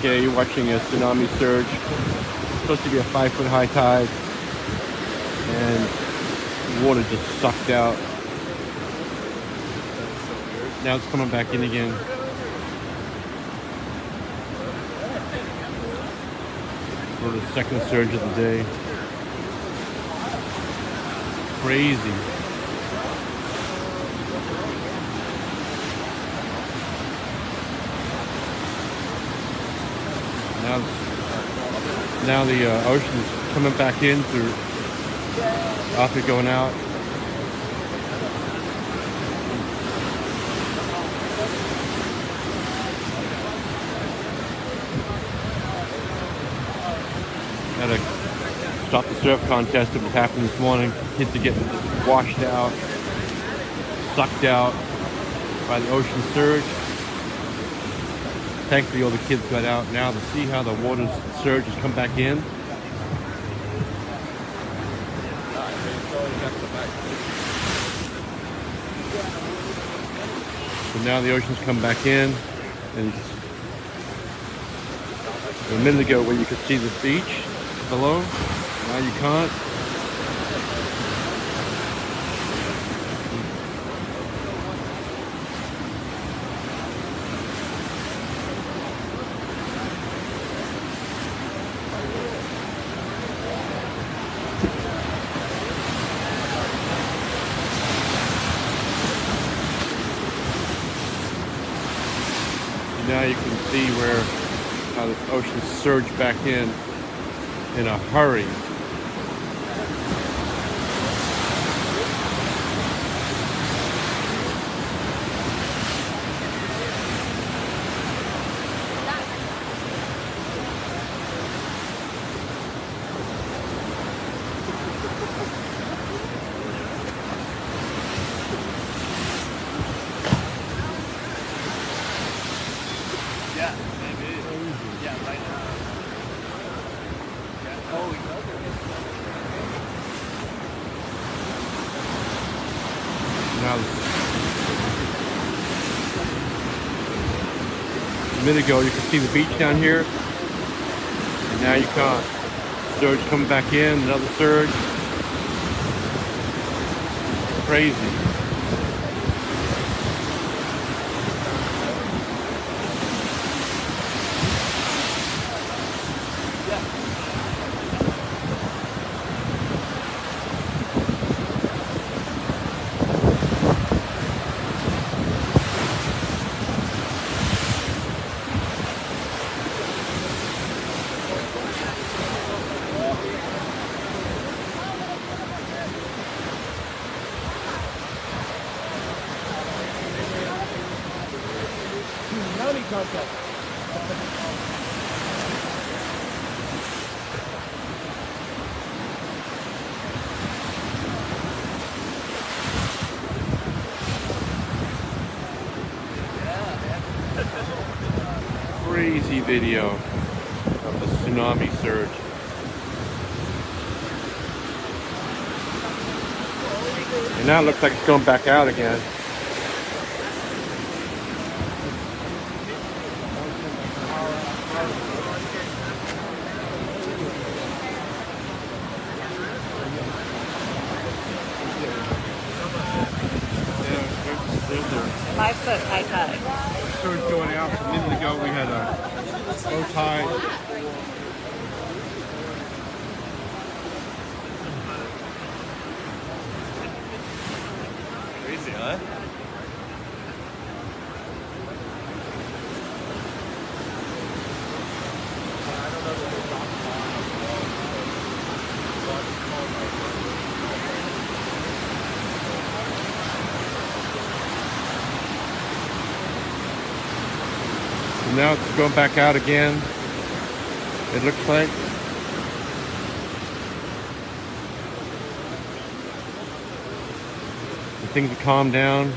Okay, you're watching a tsunami surge. It's supposed to be a 5-foot high tide, and water just sucked out. Now it's coming back in again. For the second surge of the day. Crazy. Now the ocean is coming back in through after going out. Had a stop the surf contest that was happening this morning. Kids are getting washed out, sucked out by the ocean surge. Thankfully all the kids got out now to see how the water surge has come back in. So now the ocean's come back in, and a minute ago where you could see the beach below, now you can't. Now you can see how the ocean surged back in a hurry. Now, a minute ago you could see the beach down here, and now you can't. Surge coming back in, another surge. Crazy. Crazy video of the tsunami surge. And now it looks like it's going back out again. Yeah, 5-foot high tide. Surge going out. A minute ago we had a low tide. Crazy, huh? And now it's going back out again. It looks like. And things have calmed down.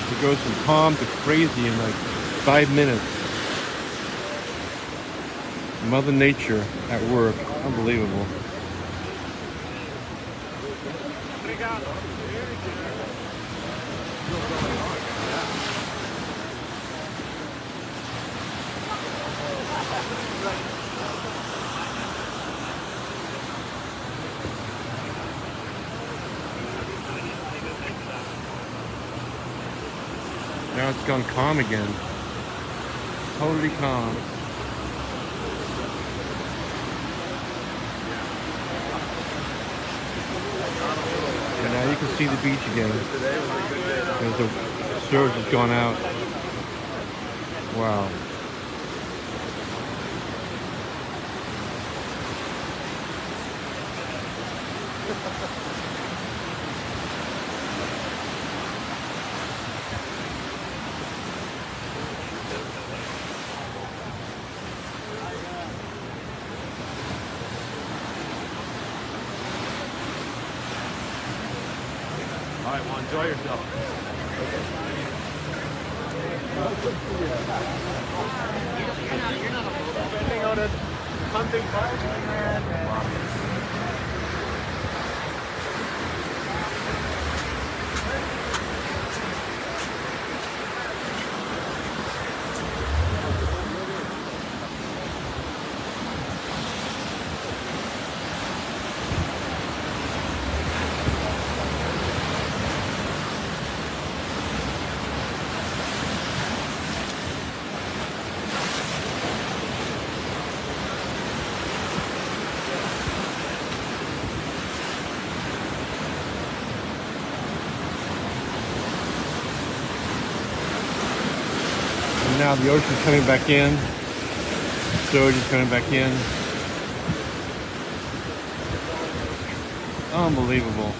It goes from calm to crazy in like 5 minutes. Mother Nature at work. Unbelievable. Now it's gone calm again. Totally calm. And now you can see the beach again. There's the surge has gone out. Wow. All right, well, enjoy yourself. Spending on a hunting park? And now the ocean's coming back in. Surge is coming back in. Unbelievable.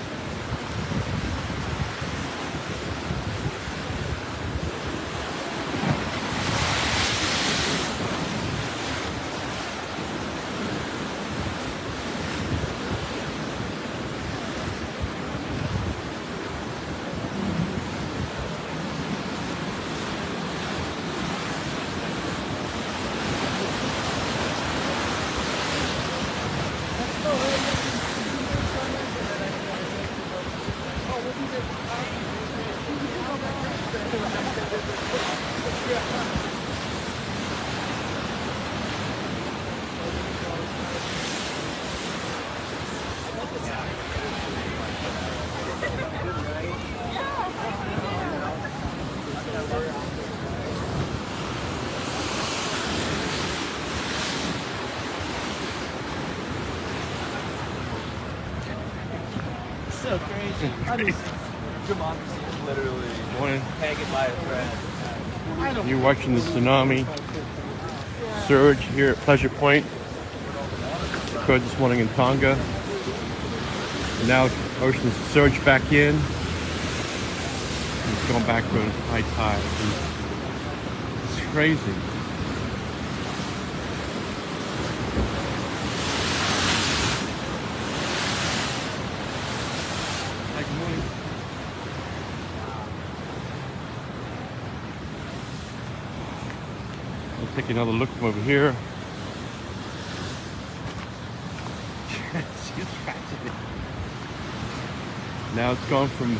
So crazy. I mean, democracy is literally Morning. hanging by a thread. You're watching the tsunami surge here at Pleasure Point. Occurred this morning in Tonga. And now ocean's surged back in. It's going back to a high tide. It's crazy. Hi, good morning. I'll take another look from over here. It's fascinating. Now it's gone from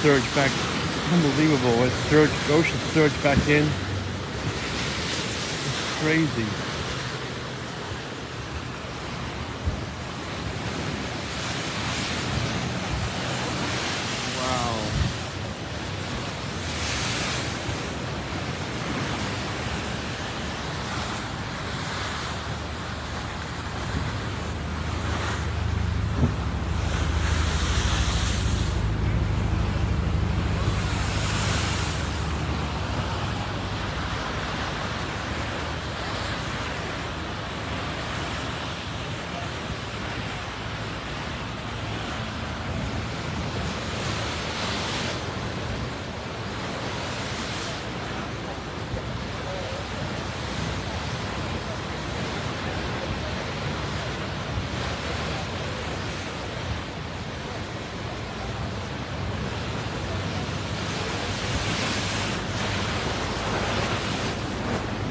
surge back. Unbelievable. It's surge, ocean surge back in. It's crazy. Wow.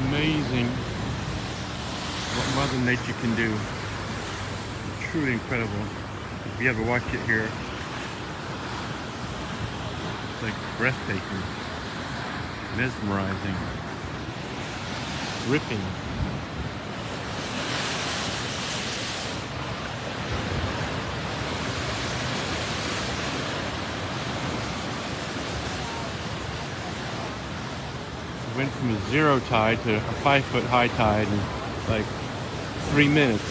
Amazing what Mother Nature can do. Truly incredible. If you ever watch it here, it's like breathtaking, mesmerizing. ripping. Went from a 0 tide to a 5-foot high tide in like 3 minutes.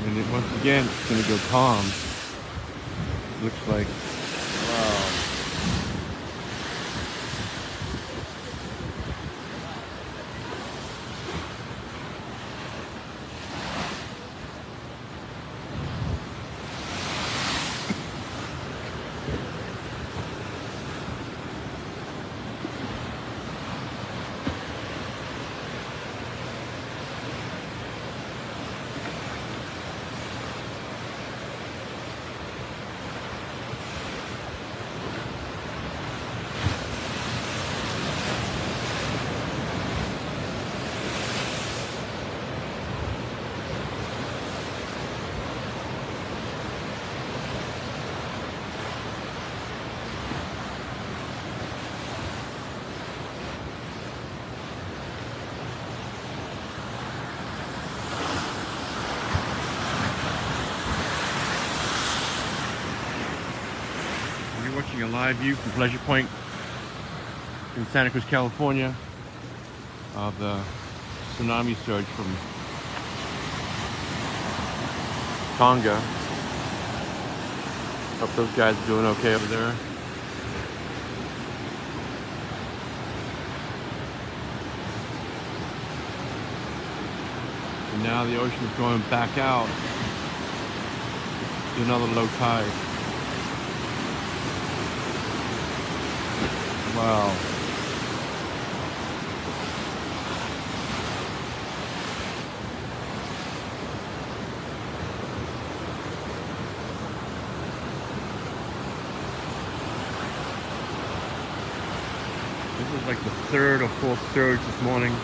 And then once again, it's going to go calm. Looks like. Wow. You're watching a live view from Pleasure Point in Santa Cruz, California, of the tsunami surge from Tonga. Hope those guys are doing okay over there. And now the ocean is going back out to another low tide. Wow. This is like the third or fourth surge this morning.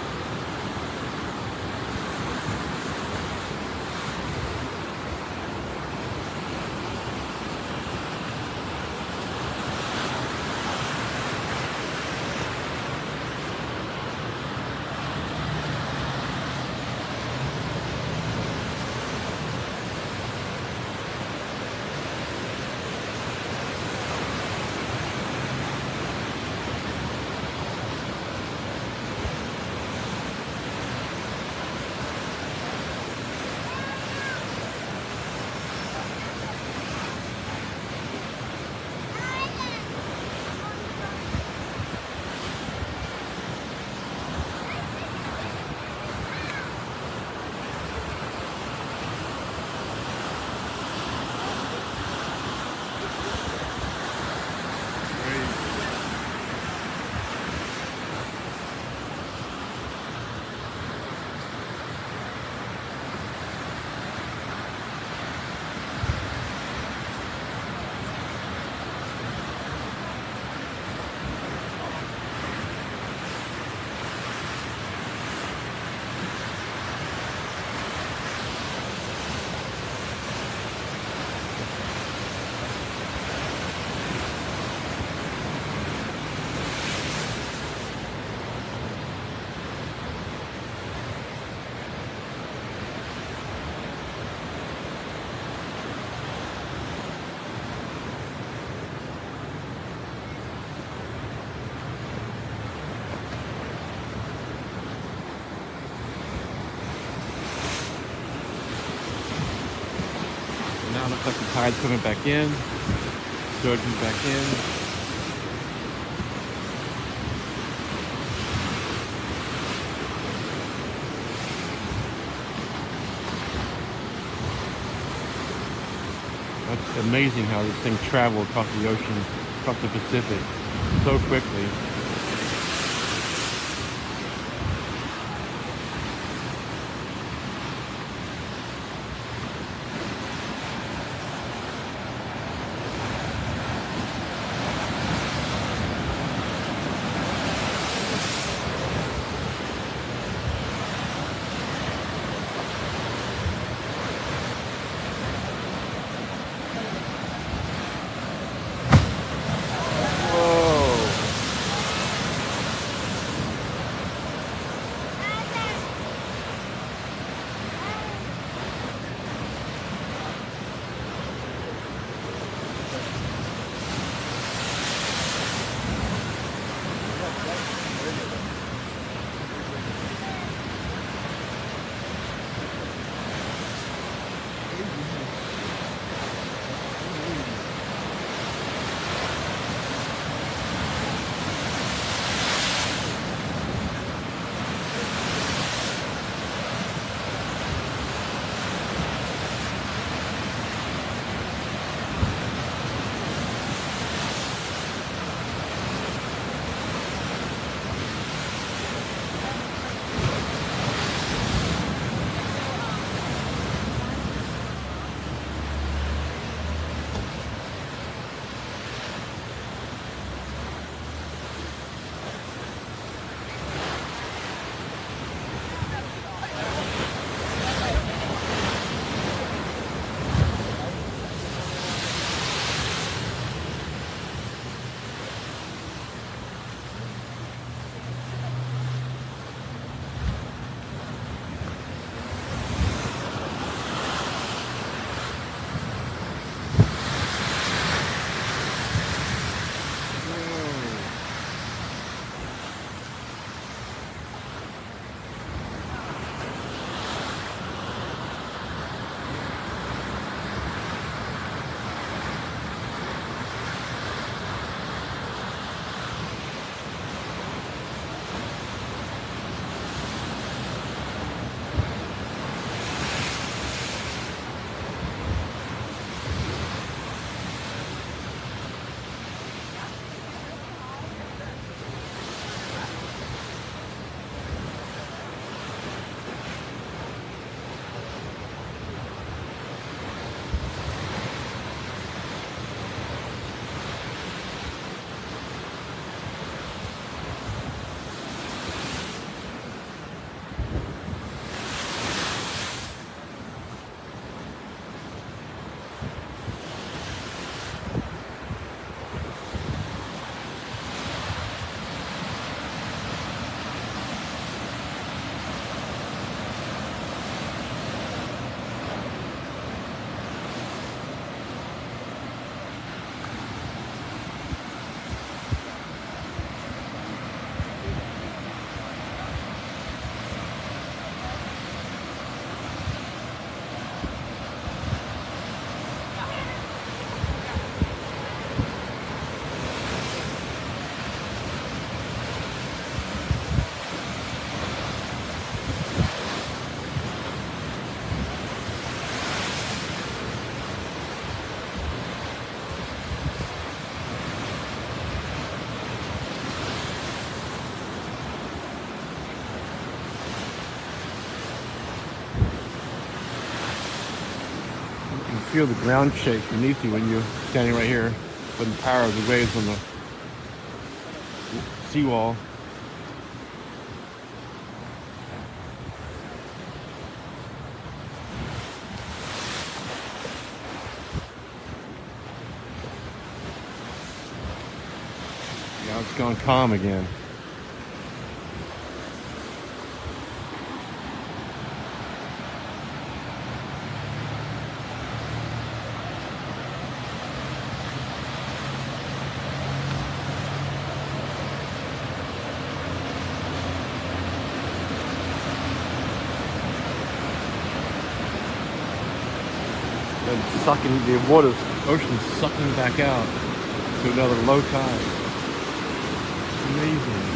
Now it looks like the tide's coming back in, surging back in. That's amazing how this thing traveled across the ocean, across the Pacific, so quickly. feel the ground shake beneath you when you're standing right here from the power of the waves on the seawall. Now it's gone calm again. And sucking the water's ocean's sucking back out to another low tide. Amazing.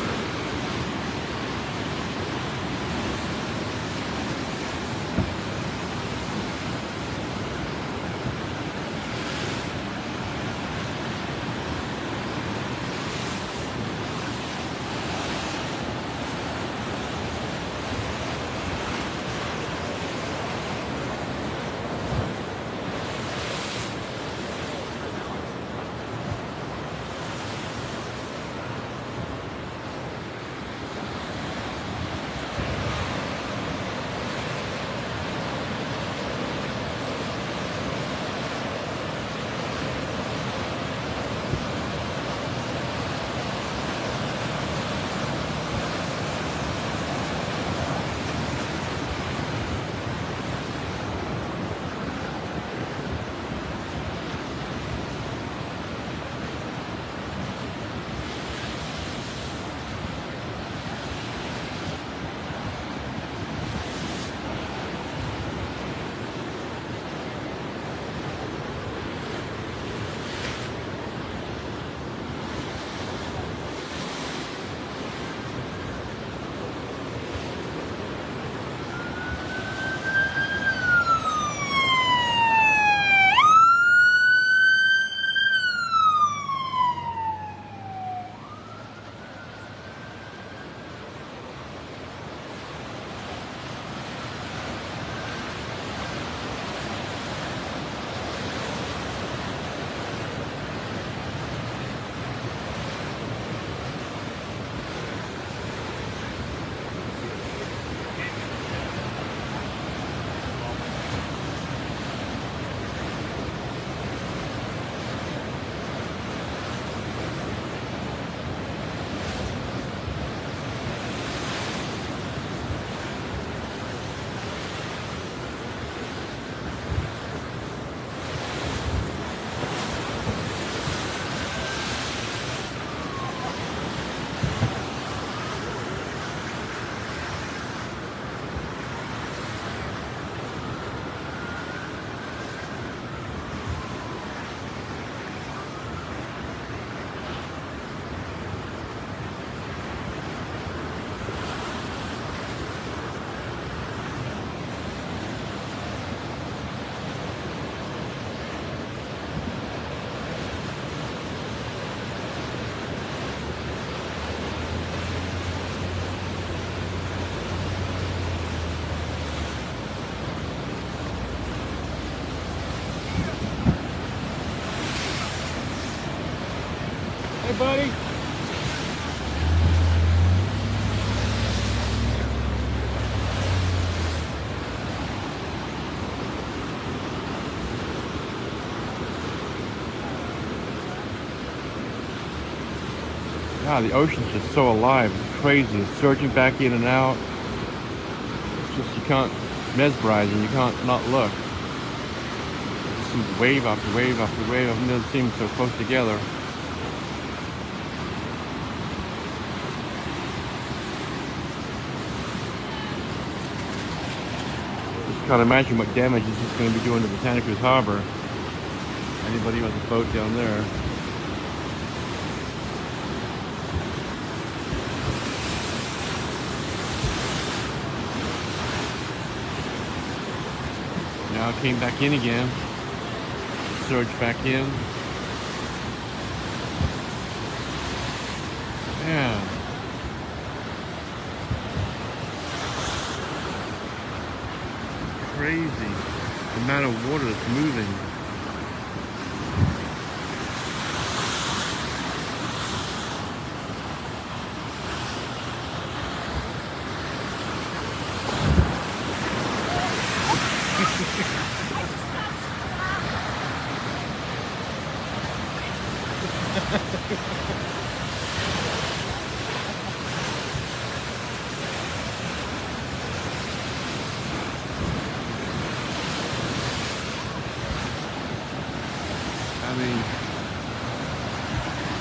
Hey, buddy. God, the ocean's just so alive. It's crazy. It's surging back in and out. It's just, you can't, mesmerizing. You can't not look. Just seems wave after wave after wave. I've never seen them so close together. Just can't imagine what damage this is going to be doing to the Santa Cruz Harbor. Anybody who has a boat down there. Now it came back in again. Surged back in. Yeah. Crazy. The amount of water that's moving.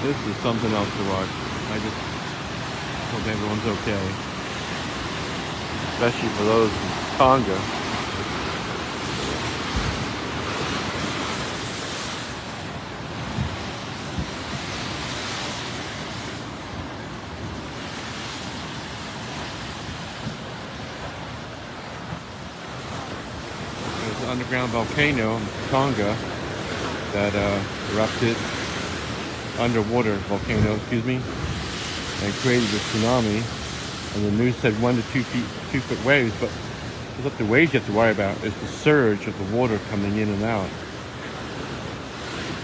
This is something else to watch. I just hope everyone's okay. Especially for those in Tonga. There's an underground volcano in Tonga that erupted, underwater volcano, excuse me, and created a tsunami. And the news said 1 to 2 feet, 2-foot waves, but it's not the waves you have to worry about. It's the surge of the water coming in and out.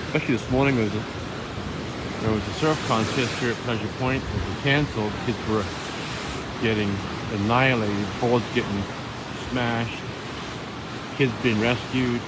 Especially this morning, there was a surf contest here at Pleasure Point. It was canceled. Kids were getting annihilated, boards getting smashed, kids being rescued.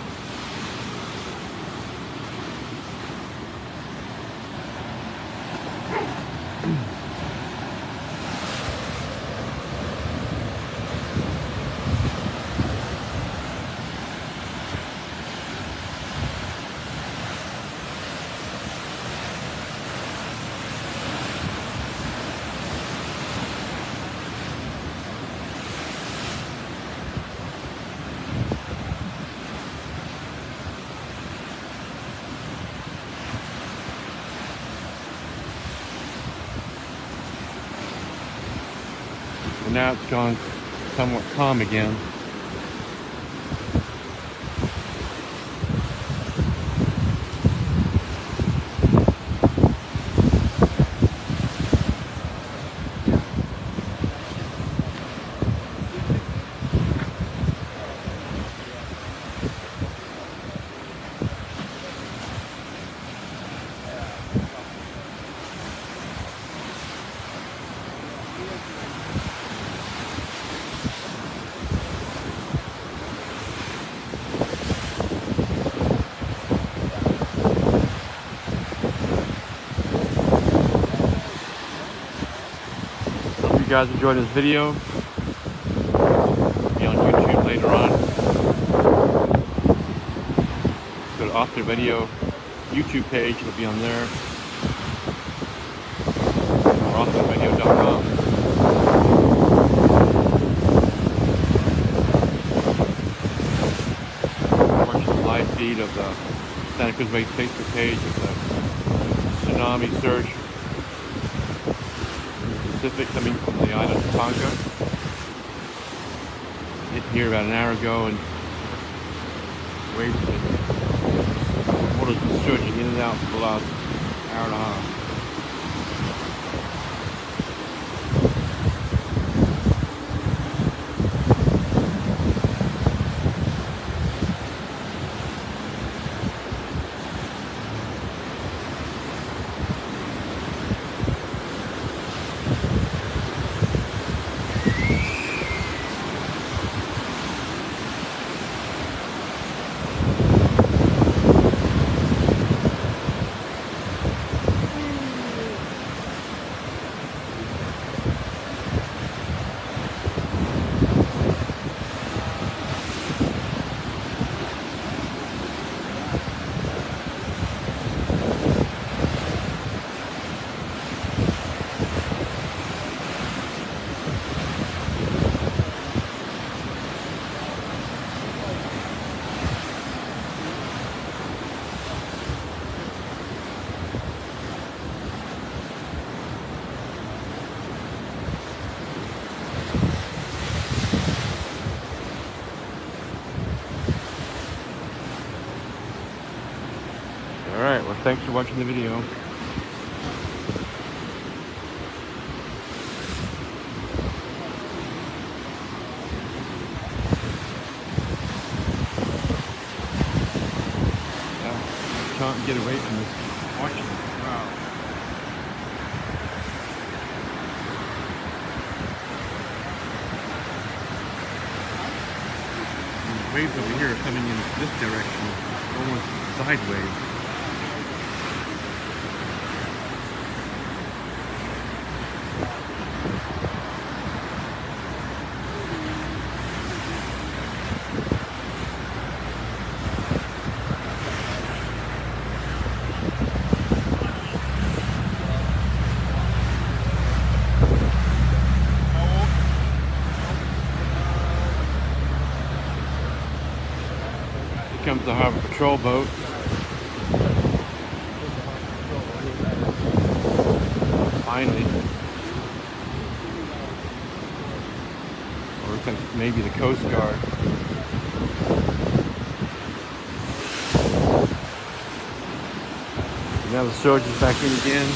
And now it's gone somewhat calm again. Hope you guys enjoyed this video. It'll be on YouTube later on. Go to Author Video YouTube page, it'll be on there. Or authorvideo.com. Watch the live feed of the Santa Cruz Waves Facebook page of the tsunami surge Pacific coming from the island of Tonga. Hit here about an hour ago, and waves have been, water's been surging in and out for the last hour and a half. Alright, well thanks for watching the video. Can't get away from this watching. Wow. The waves over here are coming in this direction, almost sideways. comes the harbor patrol boat. Finally. Or looks like maybe the Coast Guard. Now the surgeon's back in again.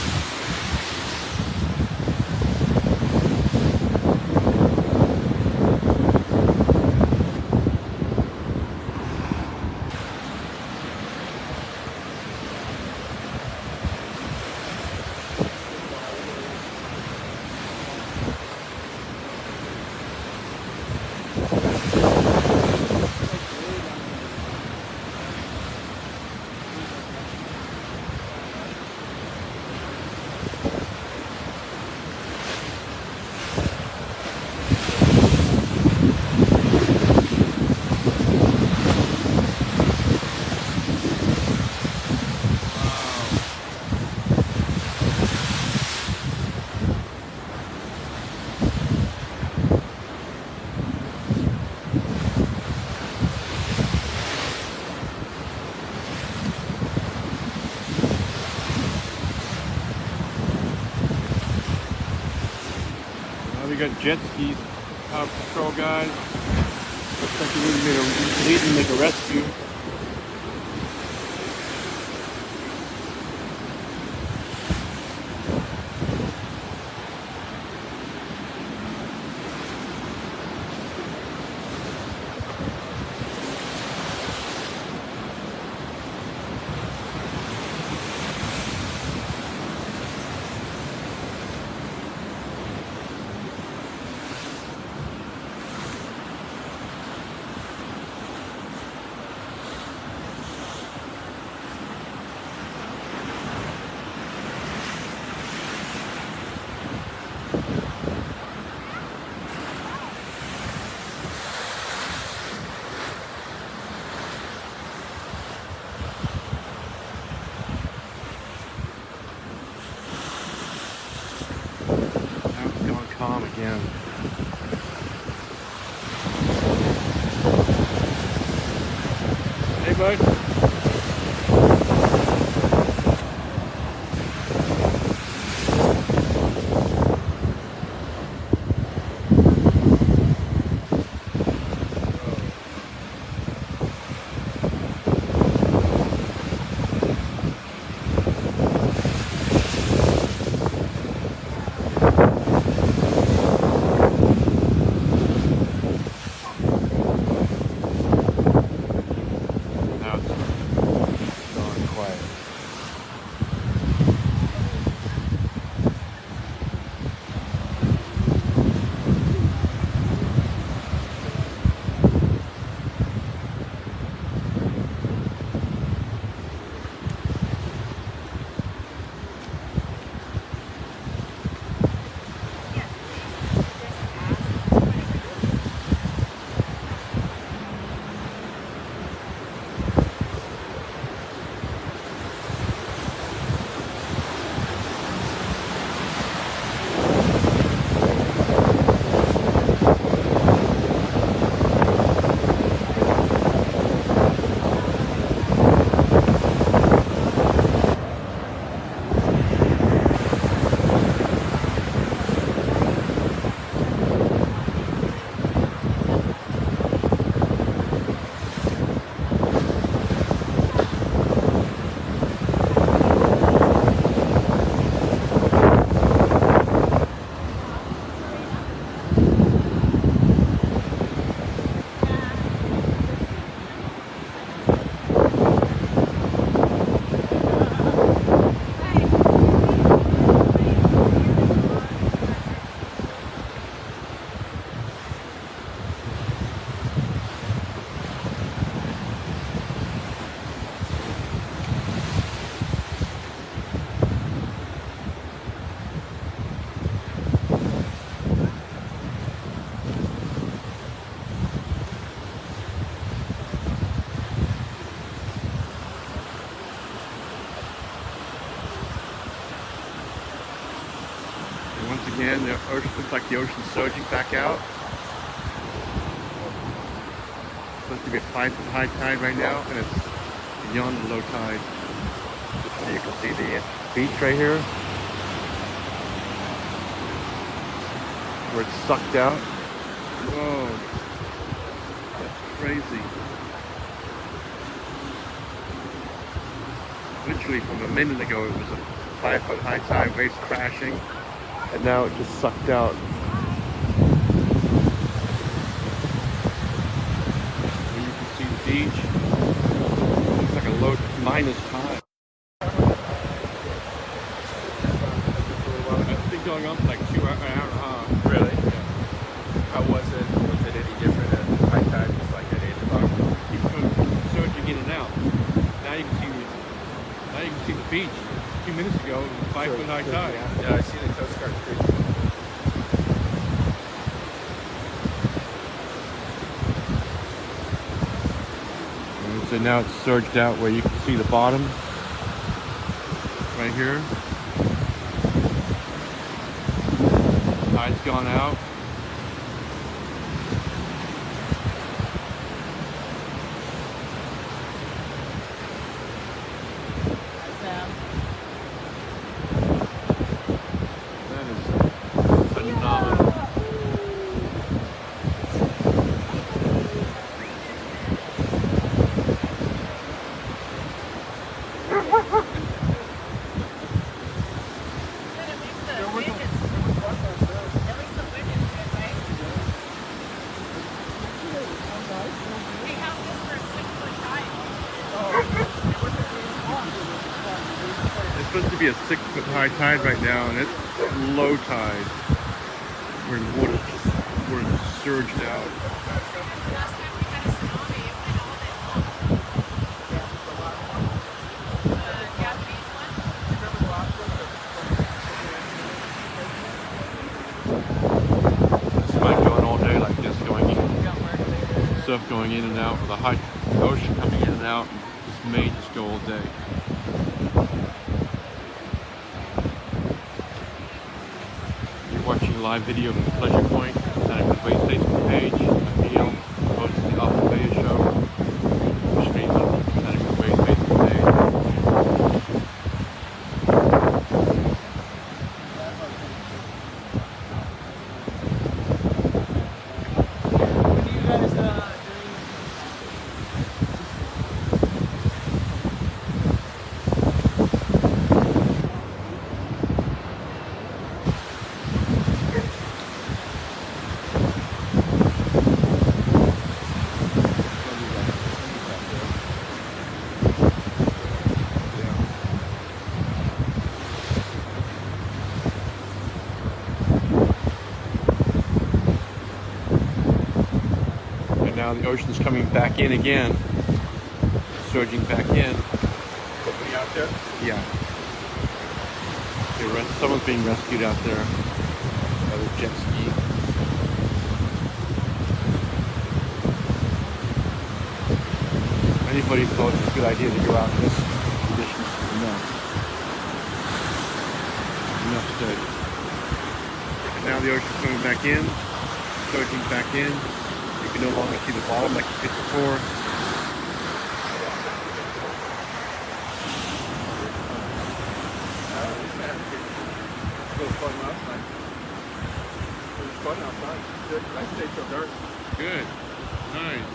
We got jet skis, patrol guys. Looks like we need to make a rescue. Calm again. Hey, bud. Once again, the ocean looks like the ocean's surging back out. Supposed to to be a 5-foot high tide right now, and it's beyond the low tide. So you can see the beach right here, where it's sucked out. Whoa, that's crazy. Literally from a minute ago, it was a 5-foot high tide, waves crashing, and now it just sucked out. And you can see the beach. Looks like a low minus tide. It's been going on for like an hour and a half. Really? Yeah. How was it? Was it any different at high tide, just like at 8 o'clock? Keep surging in and out. Now you can see the beach. A few minutes ago, it was a 5-foot high tide. Yeah, I see the Coast Guard creek. And so now it's surged out where you can see the bottom right here. Tide's gone out. That is phenomenal. It's supposed to be a 6-foot high tide right now, and it's low tide, where the water just surged out. This might go on all day like this, surf going in and out, with the high ocean coming in and out. This may just go all day. You're watching a live video from Pleasure Point, Santa Cruz Bay Facebook page. I'm Neil, host of the Austin Bay Show. We're streaming from Santa Cruz Bay Facebook page. When are you guys doing? And now the ocean's coming back in again, surging back in. Somebody out there? Yeah. Someone's being rescued out there by the jet ski. Anybody thought it was a good idea to go out in this condition? No. Enough said. And now the ocean's coming back in, surging back in. You can no longer see the bottom like you could before. It was fun last night. It was fun outside. Good. I stayed till dark. Good. Nice.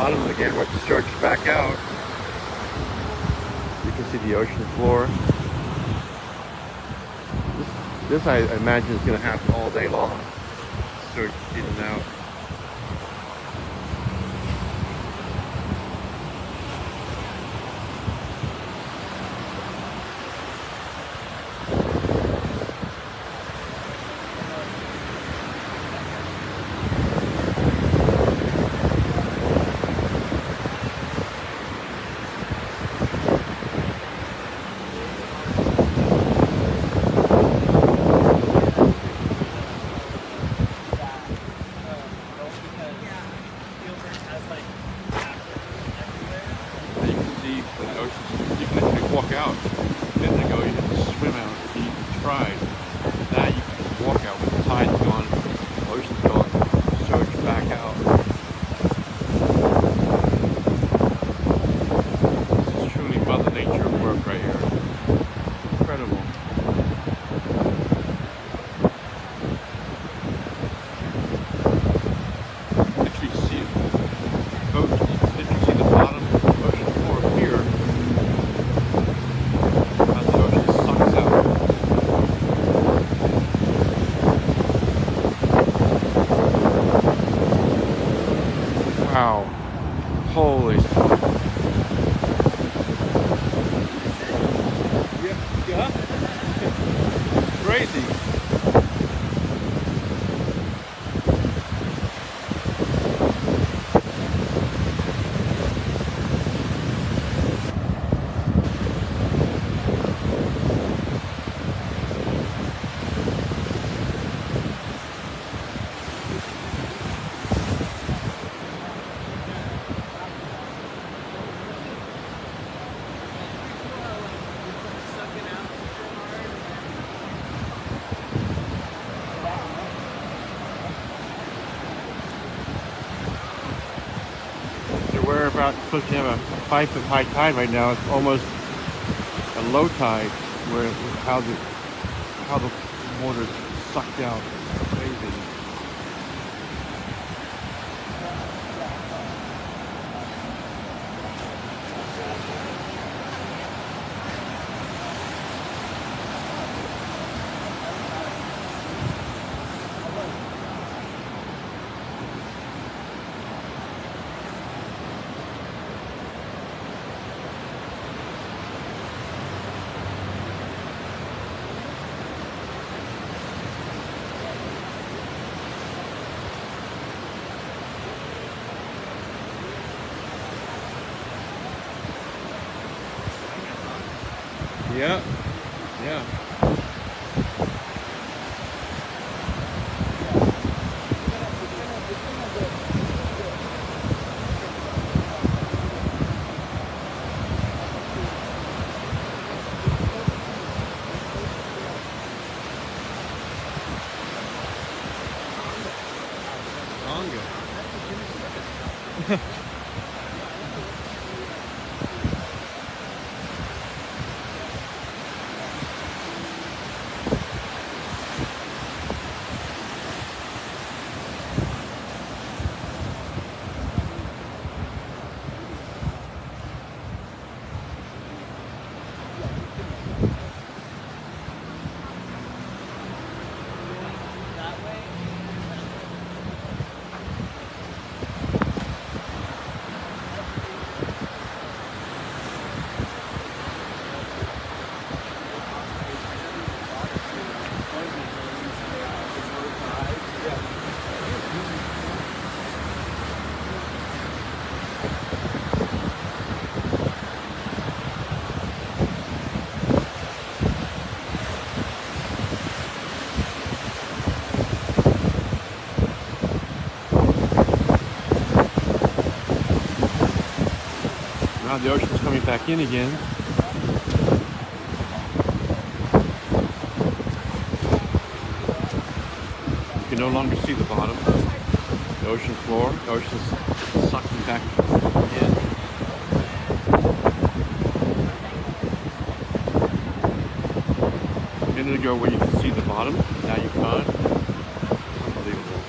bottom again, where it surges back out. You can see the ocean floor. This I imagine is going to happen all day long. Surge in and out. You can see the ocean. You can actually walk out. A minute ago, you had to swim out. You tried. Now you can just walk out with the tide's gone, the ocean's gone, surge back out. This is truly Mother Nature at work right here. Incredible. Literally see it. Literally see the bottom of the ocean floor here as the ocean sucks out. Wow. Holy. Yeah. Crazy. So we're about supposed to have a 5-foot high tide right now. It's almost a low tide, where how the water's sucked out. Crazy. Yeah. Yeah. Tonga. Now the ocean's coming back in again. You can no longer see the bottom. The ocean floor. The ocean's sucking back in. A minute ago where you could see the bottom, now you can't. Unbelievable.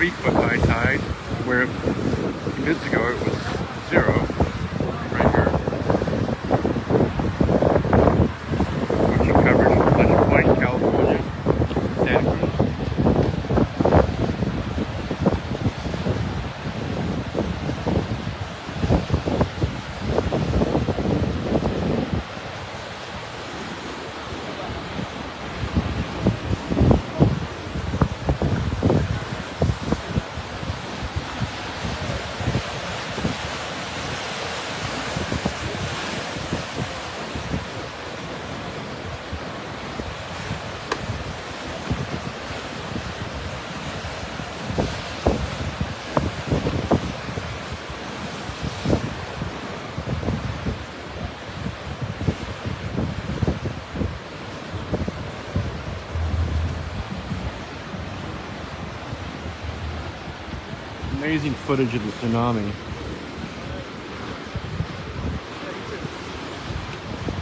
3-foot high tide, where a few minutes ago it was 0 right here. Ocean coverage from Pleasant Point, California, Santa Cruz. Amazing footage of the tsunami.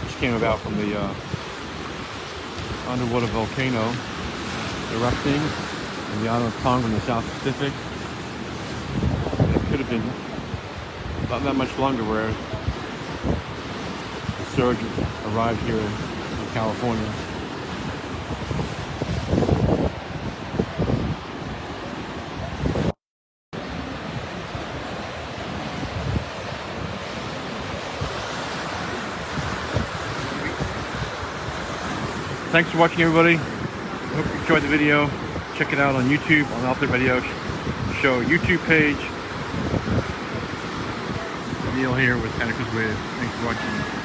Which came about from the underwater volcano erupting in the island of Tonga in the South Pacific. It could have been not that much longer where the surge arrived here in California. Thanks for watching, everybody. Hope you enjoyed the video. Check it out on YouTube, on the Out There Radio Show YouTube page. Neil here with Santa Cruz Wave. Thanks for watching.